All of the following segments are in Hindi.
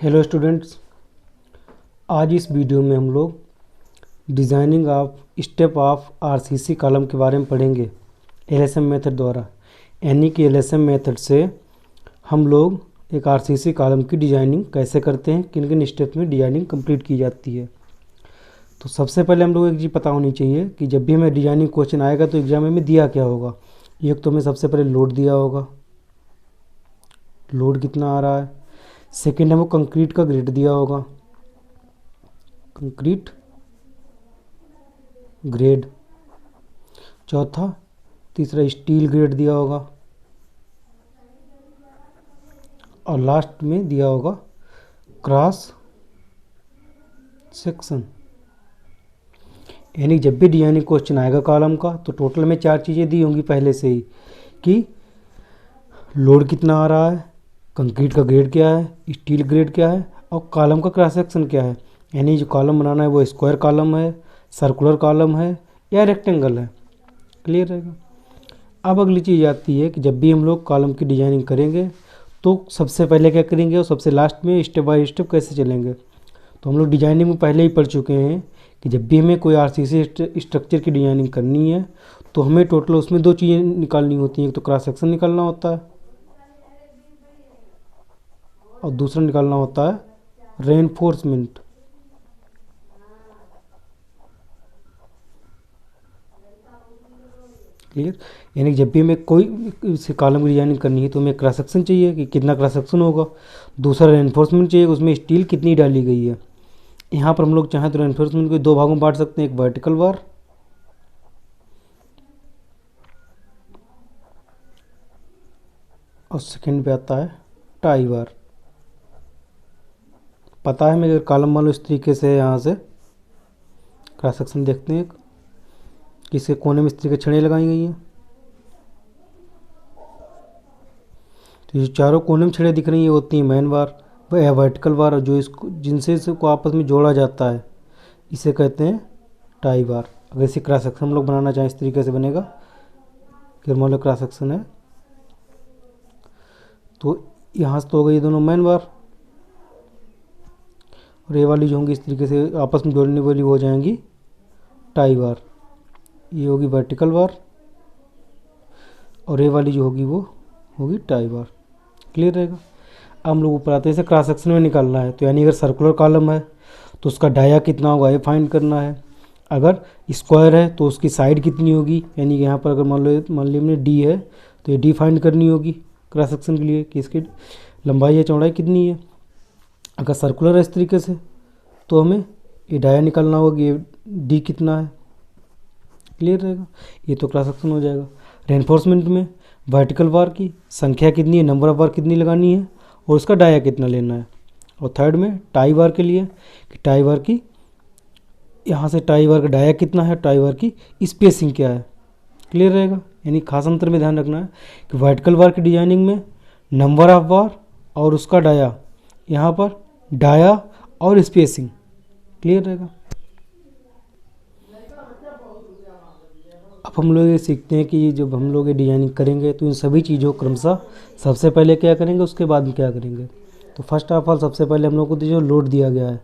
हेलो स्टूडेंट्स, आज इस वीडियो में हम लोग designing of step of RCC column के बारे में पढ़ेंगे एलएसएम मेथड द्वारा। यानी कि एलएसएम मेथड से हम लोग एक आरसीसी कॉलम की डिज़ाइनिंग कैसे करते हैं, किन किन स्टेप में डिज़ाइनिंग कंप्लीट की जाती है। तो सबसे पहले हम लोग एक चीज़ पता होनी चाहिए कि जब भी हमें डिज़ाइनिंग क्वेश्चन आएगा तो एग्जाम में दिया क्या होगा। एक तो हमें सबसे पहले लोड दिया होगा, लोड कितना आ रहा है। सेकेंड हमको कंक्रीट का ग्रेड दिया होगा, कंक्रीट ग्रेड। तीसरा स्टील ग्रेड दिया होगा और लास्ट में दिया होगा क्रॉस सेक्शन। यानी जब भी डिजाइनिंग क्वेश्चन आएगा कॉलम का तो टोटल में 4 चीज़ें दी होंगी पहले से ही कि लोड कितना आ रहा है, कंक्रीट का ग्रेड क्या है, स्टील ग्रेड क्या है और कॉलम का क्रॉस सेक्शन क्या है। यानी जो कॉलम बनाना है वो स्क्वायर कॉलम है, सर्कुलर कॉलम है या रेक्टेंगल है। क्लियर रहेगा। अब अगली चीज़ आती है कि जब भी हम लोग कॉलम की डिजाइनिंग करेंगे तो सबसे पहले क्या करेंगे और सबसे लास्ट में स्टेप बाय स्टेप कैसे चलेंगे। तो हम लोग डिजाइनिंग में पहले ही पढ़ चुके हैं कि जब भी हमें कोई आरसीसी स्ट्रक्चर की डिजाइनिंग करनी है तो हमें टोटल उसमें 2 चीज़ें निकालनी होती हैं। एक तो क्रॉस सेक्शन निकालना होता है और दूसरा निकालना होता है रेनफोर्समेंट। क्लियर। यानी जब भी हमें कोई से कॉलम की डिजाइनिंग करनी है तो हमें क्रॉस सेक्शन चाहिए कि कितना क्रॉस सेक्शन होगा, दूसरा रेनफोर्समेंट चाहिए उसमें स्टील कितनी डाली गई है। यहाँ पर हम लोग चाहें तो रेनफोर्समेंट को 2 भागों में बांट सकते हैं, एक वर्टिकल बार और सेकंड पे आता है टाई बार। पता है हमें अगर कॉलम मान लो इस तरीके से यहाँ से क्रॉस सेक्शन देखते हैं कि इसके कोने में इस तरीके छड़ें लगाई गई हैं। तो ये चारों कोने में छड़ें दिख रही हैं होती हैं मेन बार या वर्टिकल बार, और जो इसको जिनसे इसको आपस में जोड़ा जाता है इसे कहते हैं टाई बार। अगर इसे क्रॉस सेक्शन हम लोग बनाना चाहें इस तरीके से बनेगा कि मान लो क्रॉस सेक्शन है तो यहाँ से तो हो गई दोनों मेन बार और ये वाली जो होंगी इस तरीके से आपस में जोड़ने वाली हो जाएंगी टाई बार। ये होगी वर्टिकल बार और ये वाली जो होगी वो होगी टाई बार। क्लियर रहेगा। अब हम लोग ऊपर आते हैं, इसे क्रॉस सेक्शन में निकालना है तो यानी अगर सर्कुलर कॉलम है तो उसका डाया कितना होगा ये फाइंड करना है। अगर स्क्वायर है तो उसकी साइड कितनी होगी, यानी कि यहाँ पर अगर मान ली हमने डी है तो ये डी फाइंड करनी होगी क्रॉस सेक्शन के लिए कि इसकी लंबाई या चौड़ाई कितनी है। अगर सर्कुलर है इस तरीके से तो हमें ये डाया निकालना होगा कि ये डी कितना है। क्लियर रहेगा। ये तो क्रॉस सेक्शन हो जाएगा। रेनफोर्समेंट में वर्टिकल बार की संख्या कितनी है, नंबर ऑफ बार कितनी लगानी है और उसका डाया कितना लेना है। और थर्ड में टाई बार के लिए कि टाई बार की यहाँ से टाई बार का डाया कितना है, टाई बार की स्पेसिंग क्या है। क्लियर रहेगा। यानी खास अंतर में ध्यान रखना है कि वर्टिकल बार की डिजाइनिंग में नंबर ऑफ बार और उसका डाया, यहाँ पर डाया और स्पेसिंग। क्लियर रहेगा। अब हम लोग ये सीखते हैं कि जब हम लोग ये डिजाइनिंग करेंगे तो इन सभी चीज़ों क्रमशः सबसे पहले क्या करेंगे उसके बाद में क्या करेंगे। तो फर्स्ट ऑफ ऑल सबसे पहले हम लोग को जो लोड दिया गया है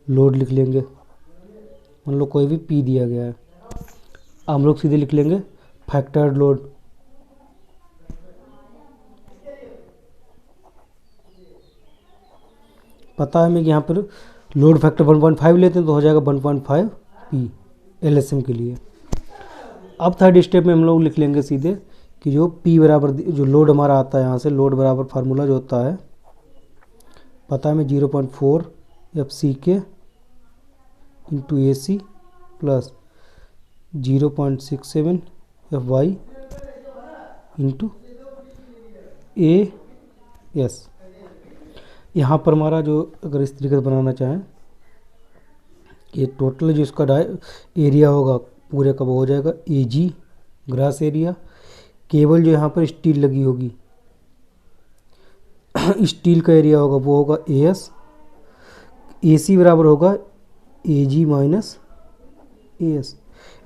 लोड लिख लेंगे। मान लो कोई भी पी दिया गया है, हम लोग सीधे लिख लेंगे फैक्टर्ड लोड। पता है हमें कि यहाँ पर लोड फैक्टर 1.5 लेते हैं तो हो जाएगा 1.5 पी एलएसएम के लिए। अब थर्ड स्टेप में हम लोग लिख लेंगे सीधे कि जो P बराबर जो लोड हमारा आता है यहाँ से लोड बराबर फार्मूला जो होता है पता है हमें 0.4 FCK into AC plus 0.67 FY into AS। यहाँ पर हमारा जो अगर इस तरीके से बनाना चाहें ये टोटल जो इसका एरिया होगा पूरे का वो हो जाएगा AG ग्रास एरिया। केवल जो यहाँ पर स्टील लगी होगी स्टील का एरिया होगा वो होगा AS। AC बराबर होगा AG माइनस AS।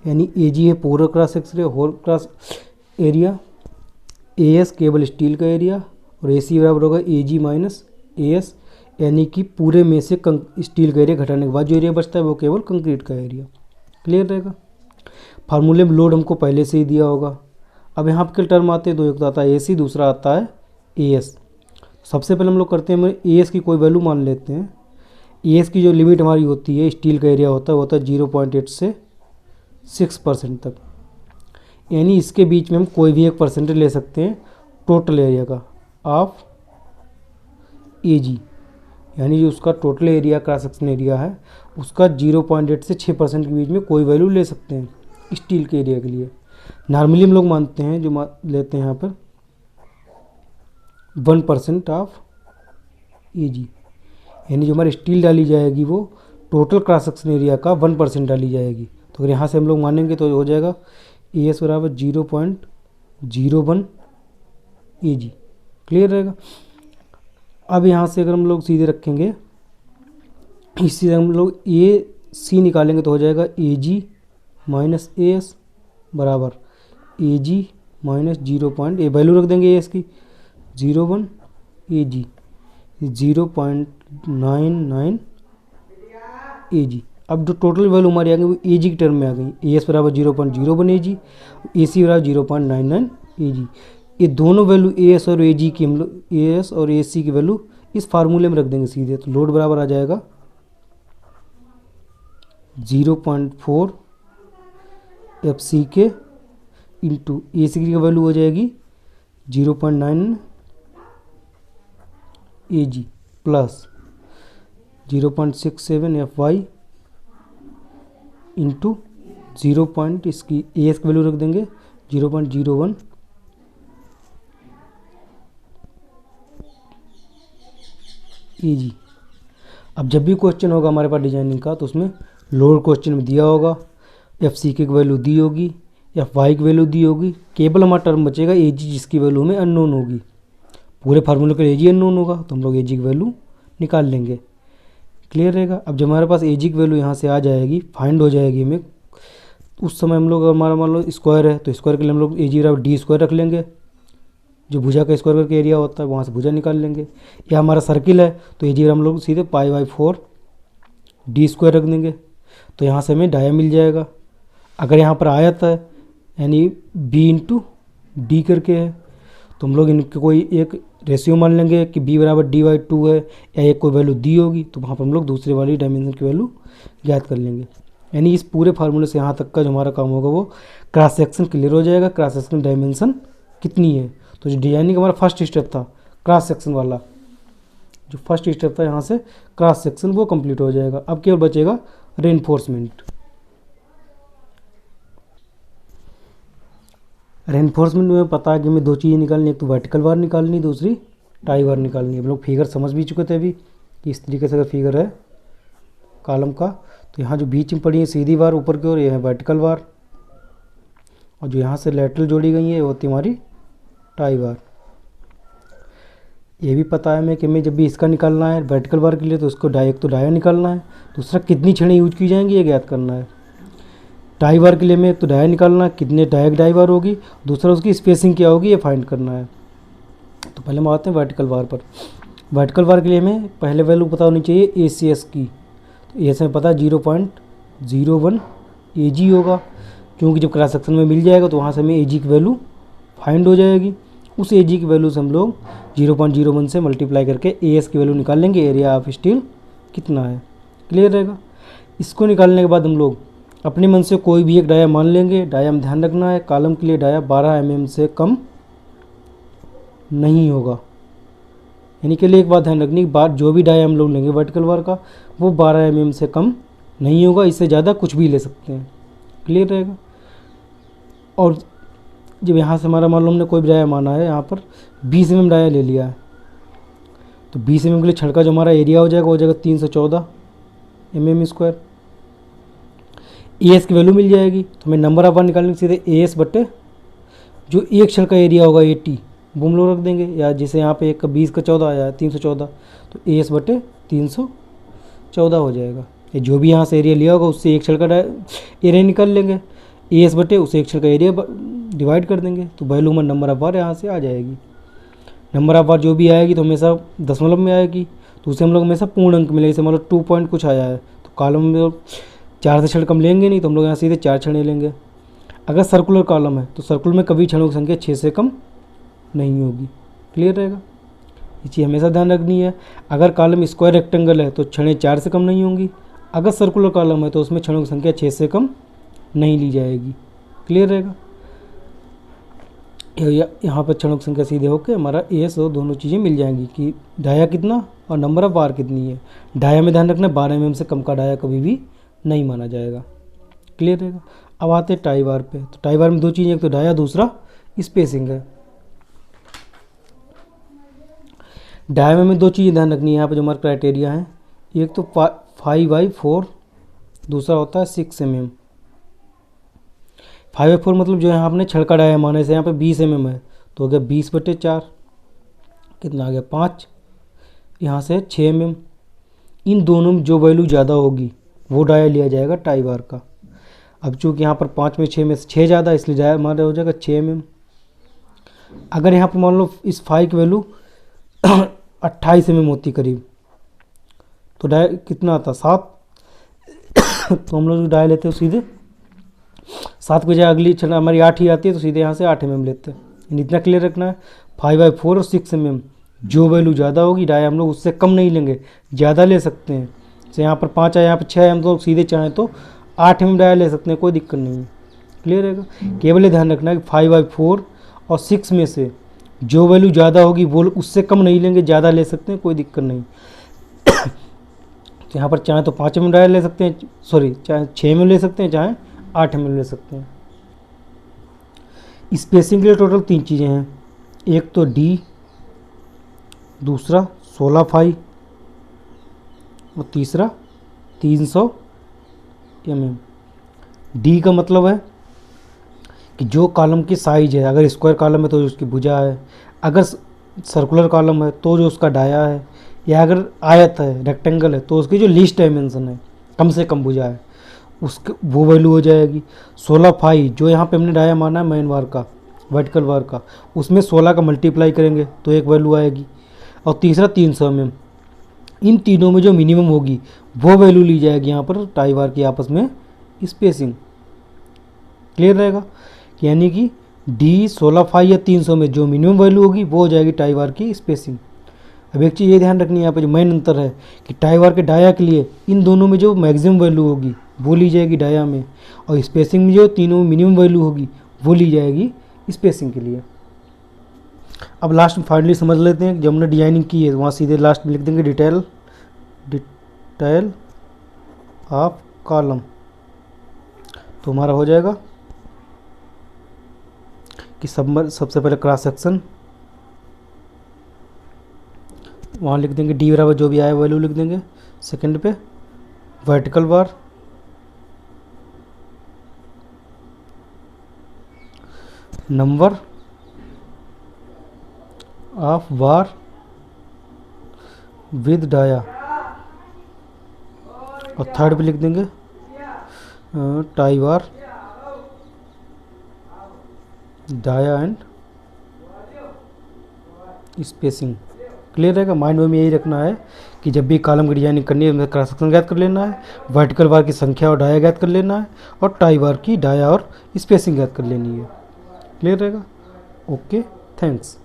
यानी AG है पूरा cross section whole cross area, AS केवल स्टील का एरिया और AC बराबर होगा AG माइनस AS। यानी कि पूरे में से स्टील का एरिया घटाने के बाद जो एरिया बचता है वो केवल कंक्रीट का एरिया। क्लियर रहेगा। फार्मूले में लोड हमको पहले से ही दिया होगा। अब यहाँ के टर्म आते हैं, दो, एक तो आता है AC, दूसरा आता है AS। सबसे पहले हम लोग करते हैं, AS की कोई वैल्यू मान लेते हैं। AS की जो लिमिट हमारी होती है, स्टील का एरिया होता है, वो होता है 0.8 से 6% तक। यानी इसके बीच में हम कोई भी एक परसेंटेज ले सकते हैं टोटल एरिया का ऑफ AG, यानी जो उसका total area cross section area है उसका 0.8 से 6% के बीच में कोई वैल्यू ले सकते हैं स्टील के एरिया के लिए। नॉर्मली हम लोग मानते हैं, जो लेते हैं यहाँ पर 1% ऑफ AG, यानी जो हमारी स्टील डाली जाएगी वो टोटल क्रॉस सेक्शन एरिया का 1% डाली जाएगी। तो अगर यहाँ से हम लोग मानेंगे तो हो जाएगा AS बराबर 0.01 AG। क्लियर रहेगा। अब यहाँ से अगर हम लोग सीधे रखेंगे, इससे हम लोग AC निकालेंगे तो हो जाएगा AG माइनस AS बराबर AG माइनस 0. ए वैल्यू रख देंगे AS की 0.1 AG 0.99 AG। अब जो टोटल वैल्यू हमारी आ गई वो AG की टर्म में आ गई। AS बराबर 0.01 AG, AC बराबर 0.99 AG। ये दोनों वैल्यू AS और AG की हम लोग AS और AC की वैल्यू इस फार्मूले में रख देंगे सीधे। तो लोड बराबर आ जाएगा 0.4 FCK इंटू AC की वैल्यू हो जाएगी 0.9 AG प्लस 0.67 FY इंटू 0. इसकी AS की वैल्यू रख देंगे 0.01 AG। अब जब भी क्वेश्चन होगा हमारे पास डिजाइनिंग का तो उसमें लोड क्वेश्चन में दिया होगा, FCK की वैल्यू दी होगी, FY की वैल्यू दी होगी, केवल हमारा टर्म बचेगा AG जिसकी वैल्यू हमें अननोन होगी। पूरे फार्मूले के लिए AG अननोन होगा तो हम लोग AG की वैल्यू निकाल लेंगे। क्लियर रहेगा। अब जब हमारे पास AG की वैल्यू यहाँ से आ जाएगी, फाइंड हो जाएगी हमें, उस समय हम लोग हमारा मान लो स्क्वायर है तो स्क्वायर के लिए हम लोग AG बराबर D² रख लेंगे, जो भुजा का स्क्वायर करके एरिया होता है वहाँ से भुजा निकाल लेंगे। या हमारा सर्किल है तो AG हम लोग सीधे π/4 D² रख देंगे, तो यहाँ से हमें डाया मिल जाएगा। अगर यहाँ पर आयत है यानी B इंटू D करके है तो हम लोग इनके कोई एक रेशियो मान लेंगे कि B बराबर D/2 है, या एक कोई वैल्यू दी होगी तो वहाँ पर हम लोग दूसरे वाली डायमेंशन की वैल्यू ज्ञात कर लेंगे। यानी इस पूरे फार्मूले से यहाँ तक का जो हमारा काम होगा वो क्रॉस सेक्शन क्लियर हो जाएगा, क्रॉस सेक्शन डायमेंशन कितनी है। तो जो डिजाइनिंग हमारा फर्स्ट स्टेप था क्रॉस सेक्शन वाला, जो फर्स्ट स्टेप था यहाँ से क्रॉस सेक्शन, वो कंप्लीट हो जाएगा। अब केवल बचेगा रेनफोर्समेंट। रेनफोर्समेंट में पता है कि हमें दो चीज़ें निकालनी, एक तो वर्टिकल बार निकालनी, दूसरी टाई बार निकालनी है। हम लोग फिगर समझ भी चुके थे अभी कि इस तरीके से अगर फिगर है कॉलम का तो यहाँ जो बीच में पड़ी है सीधी बार ऊपर की ओर, ये है वर्टिकल बार, और जो यहाँ से लेटरल जोड़ी गई है वो होती हमारी टाई बार। ये भी पता है हमें कि हमें जब भी इसका निकालना है वर्टिकल बार के लिए तो उसको एक तो डाया निकालना है, दूसरा कितनी छड़ें यूज की जाएंगी ये ज्ञात करना है। टाई बार के लिए हमें एक तो डाया निकालना है, कितने डाई बार होगी, दूसरा उसकी स्पेसिंग क्या होगी ये फाइंड करना है। तो पहले हम आते हैं वर्टिकल बार पर। वर्टिकल बार के लिए हमें पहले वैल्यू पता होनी चाहिए ACS की। तो ये हमें पता है 0.01 AG होगा, क्योंकि जब क्रॉस सेक्शन में मिल जाएगा तो वहाँ से हमें AG की वैल्यू फाइंड हो जाएगी। उस AG की वैल्यू से हम लोग 0.01 से मल्टीप्लाई करके AS की वैल्यू निकाल लेंगे, एरिया ऑफ स्टील कितना है। क्लियर रहेगा। इसको निकालने के बाद हम लोग अपने मन से कोई भी एक डाया मान लेंगे। डाया में ध्यान रखना है कॉलम के लिए डाया 12 mm से कम नहीं होगा। यानी के लिए एक बात ध्यान रखनी, बात जो भी डाया हम लोग लेंगे वर्टिकल बार का वो 12 mm से कम नहीं होगा, इससे ज़्यादा कुछ भी ले सकते हैं। क्लियर रहेगा। और जब यहाँ से हमारा मान लो हमने कोई भी डाया माना है, यहाँ पर 20 mm डाया ले लिया है तो 20 mm के लिए छड़ का जो हमारा एरिया हो जाएगा 314 mm²। AS की वैल्यू मिल जाएगी तो हमें नंबर ऑफ बार निकालने सीधे AS बटे जो एक छड़ का एरिया होगा 80 वो हम लोग रख देंगे, या जैसे यहाँ पे 1 का 20 का 14 आया 314 तो AS बटे 314 हो जाएगा। ये जो भी यहाँ से एरिया लिया होगा उससे एक छड़ का एरिया निकाल लेंगे, AS बटे उसे एक छड़ का एरिया डिवाइड कर देंगे, तो वैल्यू में नंबर ऑफ बार यहाँ से आ जाएगी। नंबर ऑफ बार जो भी आएगी तो हमेशा दशमलव में आएगी, तो तो उसे हम लोग हमेशा पूर्ण अंक मिलेगा। जैसे मान लो 2 पॉइंट कुछ आया है तो कॉलम में 4 से क्षण कम लेंगे नहीं, तो हम लोग यहाँ सीधे 4 क्षण लेंगे। अगर सर्कुलर कॉलम है तो सर्कुलर में कभी क्षणों की संख्या 6 से कम नहीं होगी। क्लियर रहेगा, ये चीज़ हमेशा ध्यान रखनी है। अगर कॉलम स्क्वायर रेक्टेंगल है तो क्षणें 4 से कम नहीं होंगी। अगर सर्कुलर कॉलम है तो उसमें क्षणों की संख्या 6 से कम नहीं ली जाएगी। क्लियर रहेगा, यहाँ पर क्षणों की संख्या सीधे होकर हमारा एस और दोनों चीज़ें मिल जाएंगी कि डाया कितना और नंबर ऑफ बार कितनी है। डाया में ध्यान रखना 12 mm से कम का डाया कभी भी नहीं माना जाएगा। क्लियर रहेगा। अब आते हैं टाई बार पे। तो टाई बार में दो चीज़ें, एक तो डाया, दूसरा स्पेसिंग है। डाया में दो चीज़ें ध्यान रखनी है यहाँ पे जो हमारा क्राइटेरिया है, एक तो 5/4, दूसरा होता है 6 mm। 5/4 मतलब जो यहाँ आपने छड़का डाया माना, से यहाँ पे 20 mm है तो हो गया 20/4, कितना आ गया 5, यहाँ से 6 mm। इन दोनों में जो वैल्यू ज़्यादा होगी वो डाया लिया जाएगा टाई बार का। अब चूँकि यहाँ पर 5 में 6 में से 6 ज़्यादा, इसलिए डाया हमारा हो जाएगा 6 mm। अगर यहाँ पर मान लो इस 5 की वैल्यू 28 mm होती करीब, तो डाया कितना आता 7 तो हम लोग डाया लेते हैं सीधे 7 के बजाय अगली क्षण हमारी 8 ही आती है तो सीधे यहाँ से 8 mm लेते हैं। इतना क्लियर रखना है। 5/4 और 6 mm जो वैल्यू ज़्यादा होगी डाया हम लोग उससे कम नहीं लेंगे, ज़्यादा ले सकते हैं। जैसे यहाँ पर 5 है, यहाँ पर 6 है, हम तो सीधे चाहें तो 8 mm डाया ले सकते हैं, कोई दिक्कत नहीं है। क्लियर रहेगा। केवल ये ध्यान रखना है कि 5/4 और 6 में से जो वैल्यू ज़्यादा होगी वो उससे कम नहीं लेंगे, ज़्यादा ले सकते हैं, कोई दिक्कत नहीं। तो यहाँ पर चाहे तो 5 mm डाया ले सकते हैं, सॉरी चाहे 6 mm ले सकते हैं, चाहे 8 mm ले सकते हैं। स्पेसिंग के लिए टोटल 3 चीज़ें हैं, एक तो डी, दूसरा 16 फाई और तीसरा 300 mm। डी का मतलब है कि जो कॉलम की साइज है, अगर स्क्वायर कॉलम है तो उसकी भुजा है, अगर सर्कुलर कॉलम है तो जो उसका डाया है, या अगर आयत है रेक्टेंगल है तो उसकी जो लीस्ट डायमेंशन है, कम से कम भुजा है, उसके वो वैल्यू हो जाएगी। 16 फाई जो यहाँ पे हमने डाया माना है मेन बार का, वर्टिकल बार का, उसमें 16 का मल्टीप्लाई करेंगे तो एक वैल्यू आएगी। और तीसरा 300 mm। इन तीनों में जो मिनिमम होगी वो वैल्यू ली जाएगी यहाँ पर टाई बार की आपस में स्पेसिंग। क्लियर रहेगा, यानी कि डी 16 फाई या 300 में जो मिनिमम वैल्यू होगी वो हो जाएगी टाई बार की स्पेसिंग। अब एक चीज़ ये ध्यान रखनी है यहाँ पर जो मेन अंतर है कि टाई बार के डाया के लिए इन दोनों में जो मैक्सिमम वैल्यू होगी वो ली जाएगी डाया में, और स्पेसिंग में जो तीनों मिनिमम वैल्यू होगी वो ली जाएगी स्पेसिंग के लिए। अब लास्ट में फाइनली समझ लेते हैं, जब हमने डिजाइनिंग की है वहाँ सीधे लास्ट में लिख देंगे डिटेल ऑफ कॉलम। तो हमारा हो जाएगा कि सबसे पहले क्रॉस सेक्शन, वहाँ लिख देंगे डी बराबर जो भी आया वैल्यू लिख देंगे। सेकंड पे vertical bar, number of bar with dia, और थर्ड पे लिख देंगे tie bar dia and spacing. Clear रहेगा। माइंड में यही रखना है कि जब भी कॉलम की डिजाइनिंग करनी है क्रॉस सेक्शन ज्ञात कर लेना है, वर्टिकल बार की संख्या और डाया ज्ञात कर लेना है, और टाई बार की डाया और स्पेसिंग ज्ञात कर लेनी है। क्लियर रहेगा। Okay, thanks.